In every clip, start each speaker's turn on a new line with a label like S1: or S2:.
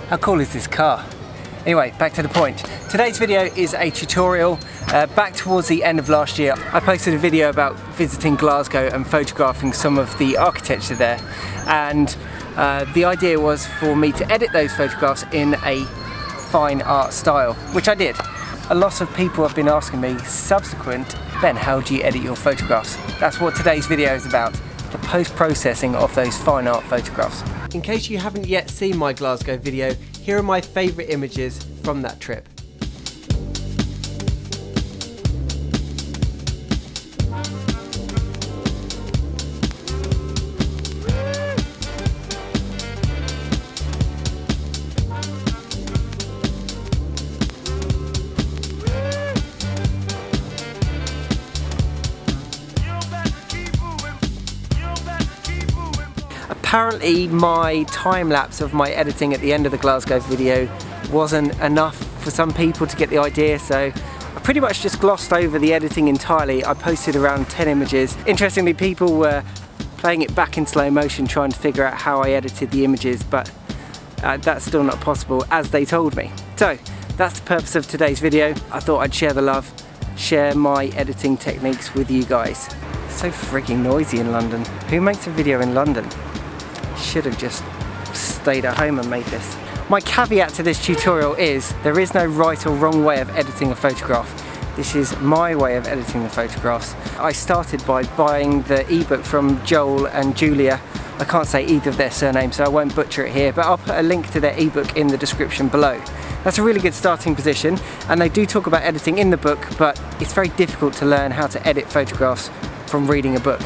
S1: How cool is this car? Anyway, back to the point. Today's video is a tutorial. Back towards the end of last year, I posted a video about visiting Glasgow and photographing some of the architecture there. And the idea was for me to edit those photographs in a fine art style, which I did. A lot of people have been asking me subsequent, Ben, how do you edit your photographs? That's what today's video is about, the post-processing of those fine art photographs. In case you haven't yet seen my Glasgow video, here are my favourite images from that trip. Apparently my time lapse of my editing at the end of the Glasgow video wasn't enough for some people to get the idea, so I pretty much just glossed over the editing entirely. I posted around 10 images. Interestingly, people were playing it back in slow motion trying to figure out how I edited the images, but that's still not possible as they told me. So that's the purpose of today's video. I thought I'd share the love, share my editing techniques with you guys. It's so freaking noisy in London. Who makes a video in London? Should have just stayed at home and made this. My caveat to this tutorial is there is no right or wrong way of editing a photograph. This is my way of editing the photographs. I started by buying the ebook from Joel and Julia. I can't say either of their surnames, so I won't butcher it here, but I'll put a link to their ebook in the description below. That's a really good starting position, and they do talk about editing in the book, but it's very difficult to learn how to edit photographs from reading a book.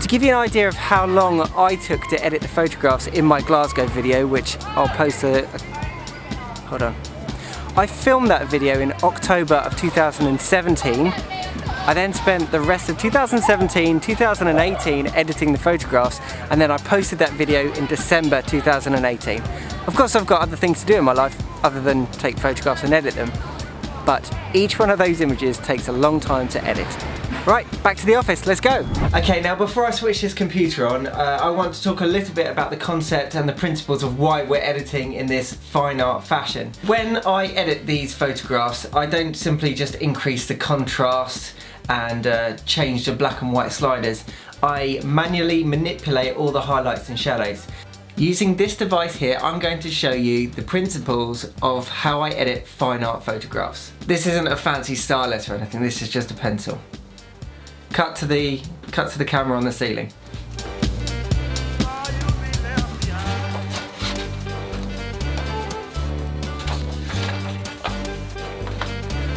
S1: To give you an idea of how long I took to edit the photographs in my Glasgow video, which I'll post hold on. I filmed that video in October of 2017. I then spent the rest of 2017, 2018 editing the photographs, and then I posted that video in December 2018. Of course, I've got other things to do in my life other than take photographs and edit them, but each one of those images takes a long time to edit. Right, back to the office, let's go. Okay, now before I switch this computer on, I want to talk a little bit about the concept and the principles of why we're editing in this fine art fashion. When I edit these photographs, I don't simply just increase the contrast and change the black and white sliders. I manually manipulate all the highlights and shadows. Using this device here, I'm going to show you the principles of how I edit fine art photographs. This isn't a fancy stylus or anything, this is just a pencil. Cut to the camera on the ceiling.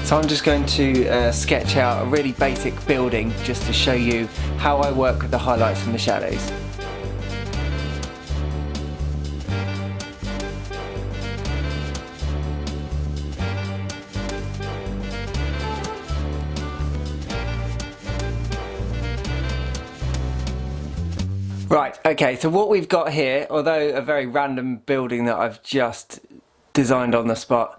S1: So I'm just going to sketch out a really basic building just to show you how I work with the highlights and the shadows. Right, okay, so what we've got here, although a very random building that I've just designed on the spot,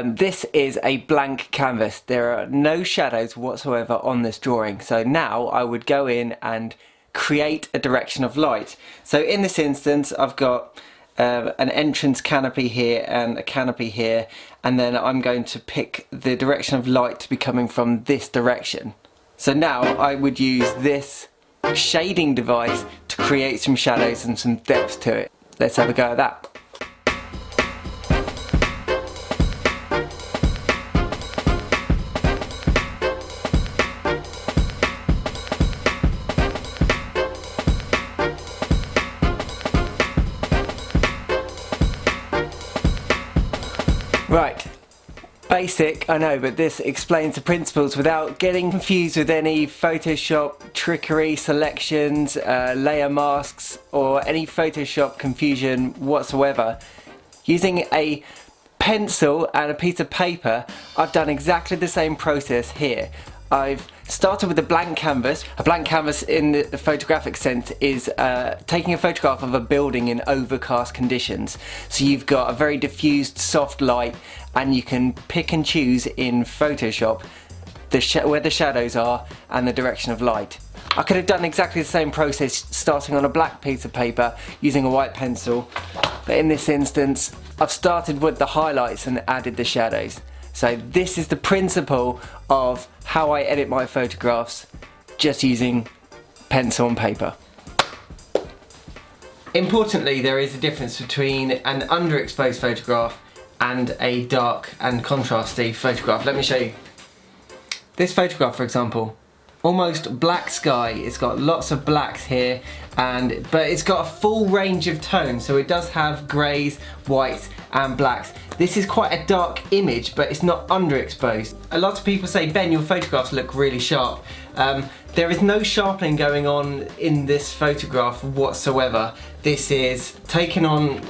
S1: this is a blank canvas. There are no shadows whatsoever on this drawing. So now I would go in and create a direction of light. So in this instance, I've got an entrance canopy here and a canopy here, and then I'm going to pick the direction of light to be coming from this direction. So now I would use this shading device to create some shadows and some depth to it. Let's have a go at that. Right. Basic, I know, but this explains the principles without getting confused with any Photoshop trickery, selections, layer masks, or any Photoshop confusion whatsoever. Using a pencil and a piece of paper, I've done exactly the same process here. I've started with a blank canvas. A blank canvas in the photographic sense is taking a photograph of a building in overcast conditions. So you've got a very diffused soft light, and you can pick and choose in Photoshop where the shadows are and the direction of light. I could have done exactly the same process starting on a black piece of paper using a white pencil, but in this instance I've started with the highlights and added the shadows. So this is the principle of how I edit my photographs, just using pencil and paper. Importantly, there is a difference between an underexposed photograph and a dark and contrasty photograph. Let me show you. This photograph, for example, almost black sky. It's got lots of blacks here, but it's got a full range of tones, so it does have greys, whites and blacks. This is quite a dark image, but it's not underexposed. A lot of people say, Ben, your photographs look really sharp. There is no sharpening going on in this photograph whatsoever. This is taken on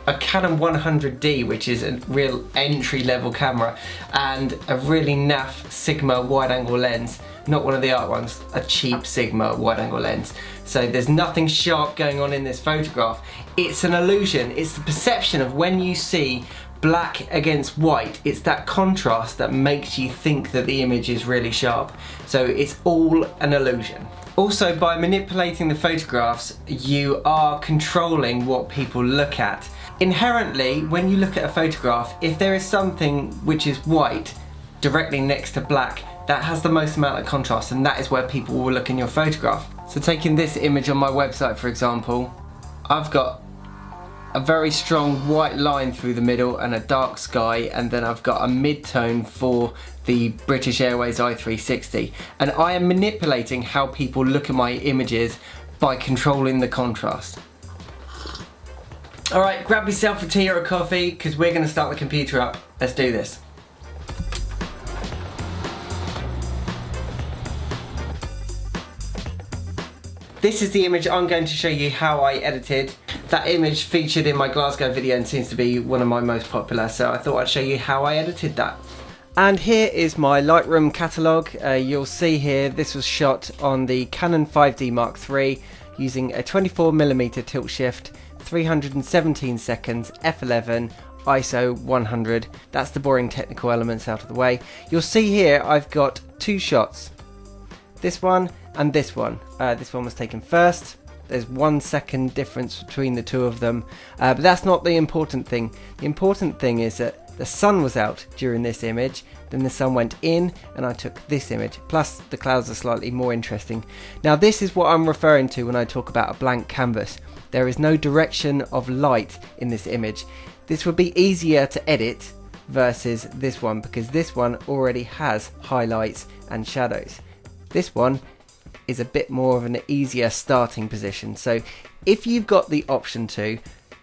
S1: a Canon 100D, which is a real entry-level camera, and a really naff Sigma wide-angle lens. Not one of the art ones, a cheap Sigma wide-angle lens. So there's nothing sharp going on in this photograph. It's an illusion. It's the perception of when you see black against white. It's that contrast that makes you think that the image is really sharp. So it's all an illusion. Also, by manipulating the photographs, you are controlling what people look at. Inherently, when you look at a photograph, if there is something which is white directly next to black, that has the most amount of contrast, and that is where people will look in your photograph. So taking this image on my website, for example, I've got a very strong white line through the middle and a dark sky, and then I've got a mid-tone for the British Airways i360. And I am manipulating how people look at my images by controlling the contrast. Alright, grab yourself a tea or a coffee, because we're going to start the computer up. Let's do this. This is the image I'm going to show you how I edited. That image featured in my Glasgow video and seems to be one of my most popular, so I thought I'd show you how I edited that. And here is my Lightroom catalogue. You'll see here this was shot on the Canon 5D Mark III using a 24mm tilt shift, 317 seconds, f11, ISO 100. That's the boring technical elements out of the way. You'll see here I've got two shots. This one and this one. This one was taken first. There's 1 second difference between the two of them, but that's not the important thing. The important thing is that the sun was out during this image, then the sun went in and I took this image, plus the clouds are slightly more interesting. Now this is what I'm referring to when I talk about a blank canvas. There is no direction of light in this image. This would be easier to edit versus this one, because this one already has highlights and shadows. This one is a bit more of an easier starting position. So if you've got the option to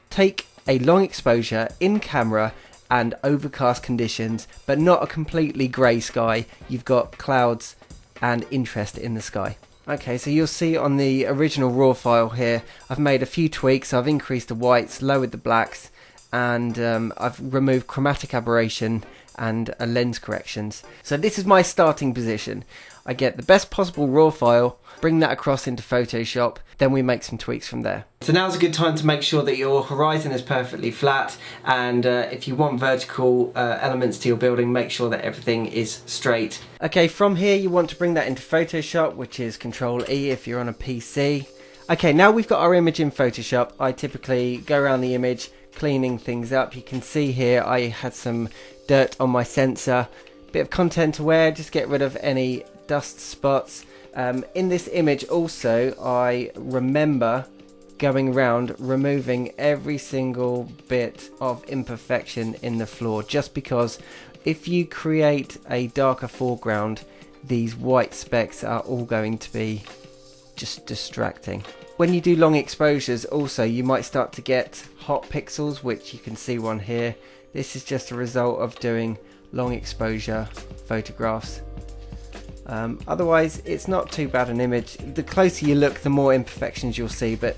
S1: take a long exposure in camera and overcast conditions, but not a completely grey sky, you've got clouds and interest in the sky. Okay, so you'll see on the original raw file here, I've made a few tweaks. I've increased the whites, lowered the blacks, and I've removed chromatic aberration and lens corrections. So this is my starting position. I get the best possible raw file, bring that across into Photoshop, then we make some tweaks from there. So now's a good time to make sure that your horizon is perfectly flat, and if you want vertical elements to your building, make sure that everything is straight. Okay, from here you want to bring that into Photoshop, which is Control E if you're on a PC. Okay, now we've got our image in Photoshop. I typically go around the image, cleaning things up. You can see here I had some dirt on my sensor, bit of content aware, just get rid of any dust spots. In this image also, I remember going around removing every single bit of imperfection in the floor, just because if you create a darker foreground, these white specks are all going to be just distracting. When you do long exposures also, you might start to get hot pixels, which you can see one here. This is just a result of doing long exposure photographs. Otherwise it's not too bad an image. The closer you look, the more imperfections you'll see, but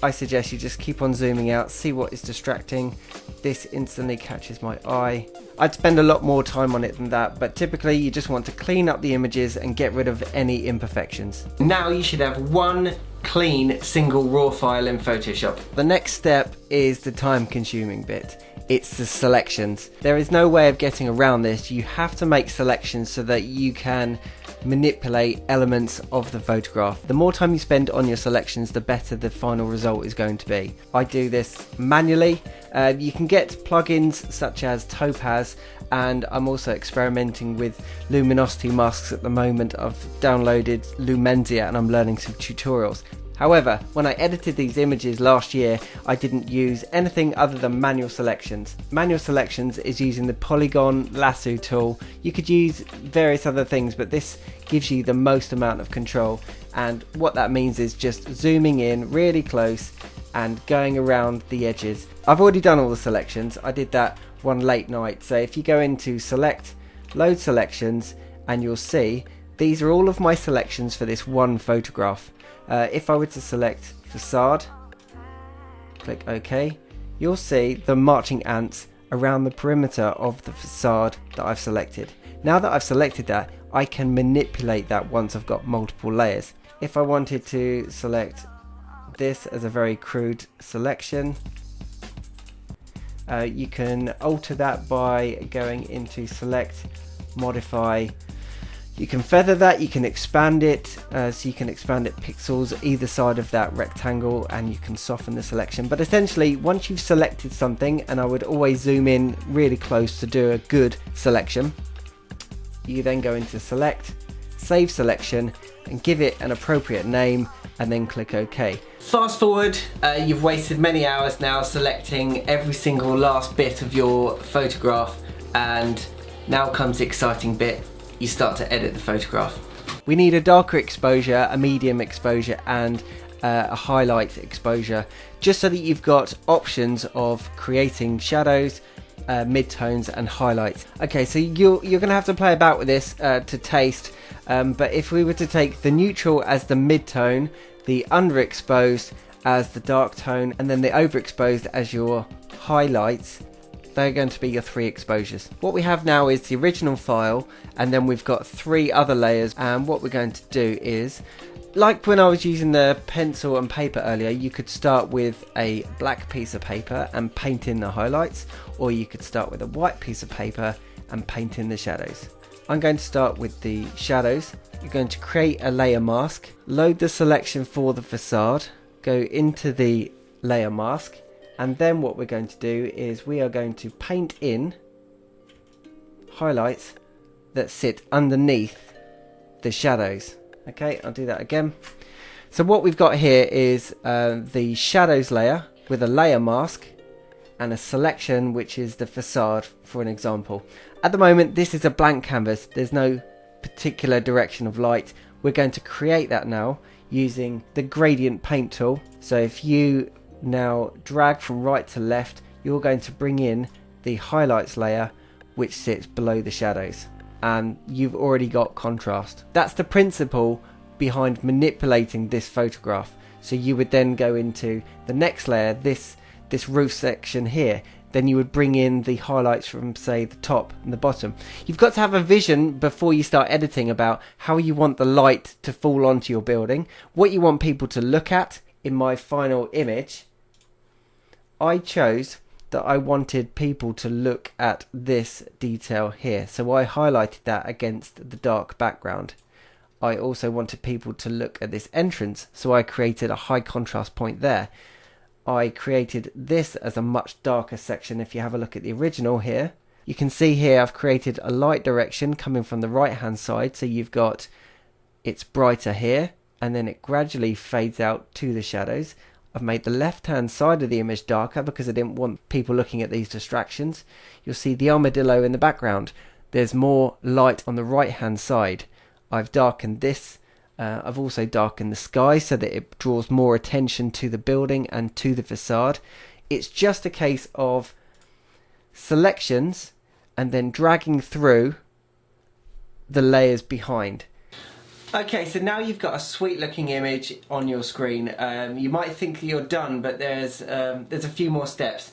S1: I suggest you just keep on zooming out, see what is distracting. This instantly catches my eye. I'd spend a lot more time on it than that, but typically you just want to clean up the images and get rid of any imperfections. Now you should have one clean single raw file in Photoshop. The next step is the time consuming bit. It's the selections. There is no way of getting around this. You have to make selections so that you can manipulate elements of the photograph. The more time you spend on your selections, the better the final result is going to be. I do this manually. You can get plugins such as Topaz, and I'm also experimenting with luminosity masks at the moment. I've downloaded Lumenzia and I'm learning some tutorials. However, when I edited these images last year, I didn't use anything other than manual selections. Manual selections is using the polygon lasso tool. You could use various other things, but this gives you the most amount of control. And what that means is just zooming in really close and going around the edges. I've already done all the selections. I did that one late night. So if you go into select, load selections, and you'll see these are all of my selections for this one photograph. If I were to select facade, click OK, you'll see the marching ants around the perimeter of the facade that I've selected. Now that I've selected that, I can manipulate that once I've got multiple layers. If I wanted to select this as a very crude selection, you can alter that by going into select, modify. You can feather that, you can expand it, so you can expand it pixels either side of that rectangle, and you can soften the selection. But essentially, once you've selected something, and I would always zoom in really close to do a good selection, you then go into select, save selection, and give it an appropriate name, and then click OK. Fast forward, you've wasted many hours now selecting every single last bit of your photograph, and now comes the exciting bit. You start to edit the photograph. We need a darker exposure, a medium exposure, and a highlight exposure, just so that you've got options of creating shadows, midtones, and highlights. Okay, so you're going to have to play about with this to taste, but if we were to take the neutral as the midtone, the underexposed as the dark tone, and then the overexposed as your highlights, they're going to be your three exposures. What we have now is the original file, and then we've got three other layers, and what we're going to do is, like when I was using the pencil and paper earlier, you could start with a black piece of paper and paint in the highlights, or you could start with a white piece of paper and paint in the shadows. I'm going to start with the shadows. You're going to create a layer mask, load the selection for the facade, go into the layer mask, and then what we're going to do is we are going to paint in highlights that sit underneath the shadows. Okay, I'll do that again. So what we've got here is the shadows layer with a layer mask and a selection, which is the facade, for an example. At the moment, this is a blank canvas. There's no particular direction of light. We're going to create that now using the gradient paint tool. So if you now drag from right to left, you're going to bring in the highlights layer, which sits below the shadows, and you've already got contrast. That's the principle behind manipulating this photograph. So you would then go into the next layer, this roof section here, then you would bring in the highlights from, say, the top and the bottom. You've got to have a vision before you start editing about how you want the light to fall onto your building, what you want people to look at. In my final image, I chose that I wanted people to look at this detail here, so I highlighted that against the dark background. I also wanted people to look at this entrance, so I created a high contrast point there. I created this as a much darker section. If you have a look at the original here, you can see here I've created a light direction coming from the right hand side, so you've got it's brighter here, and then it gradually fades out to the shadows. I've made the left hand side of the image darker because I didn't want people looking at these distractions. You'll see the armadillo in the background. There's more light on the right hand side. I've darkened this. I've also darkened the sky so that it draws more attention to the building and to the facade. It's just a case of selections and then dragging through the layers behind. Okay, so now you've got a sweet looking image on your screen. You might think that you're done, but there's a few more steps.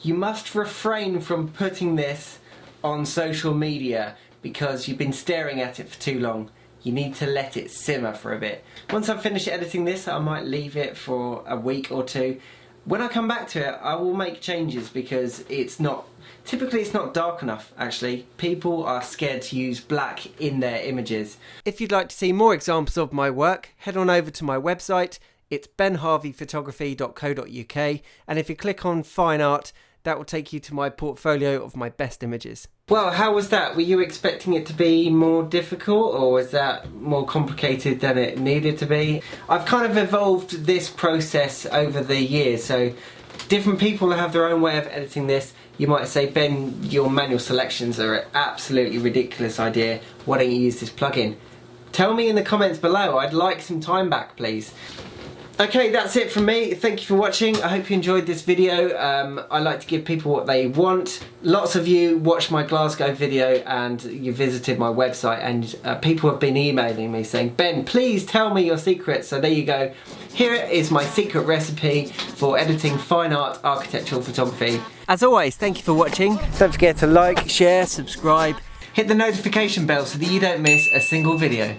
S1: You must refrain from putting this on social media because you've been staring at it for too long. You need to let it simmer for a bit. Once I've finished editing this, I might leave it for a week or two, When I come back to it, I will make changes because typically it's not dark enough, actually. People are scared to use black in their images. If you'd like to see more examples of my work, head on over to my website. It's benharveyphotography.co.uk, and if you click on Fine Art, that will take you to my portfolio of my best images. Well, how was that? Were you expecting it to be more difficult, or was that more complicated than it needed to be? I've kind of evolved this process over the years, so different people have their own way of editing this. You might say, Ben, your manual selections are an absolutely ridiculous idea. Why don't you use this plugin? Tell me in the comments below. I'd like some time back, please. Okay, that's it from me. Thank you for watching. I hope you enjoyed this video. I like to give people what they want. Lots of you watched my Glasgow video and you visited my website, and people have been emailing me saying, Ben, please tell me your secret. So there you go. Here is my secret recipe for editing fine art architectural photography. As always, thank you for watching. Don't forget to like, share, subscribe. Hit the notification bell so that you don't miss a single video.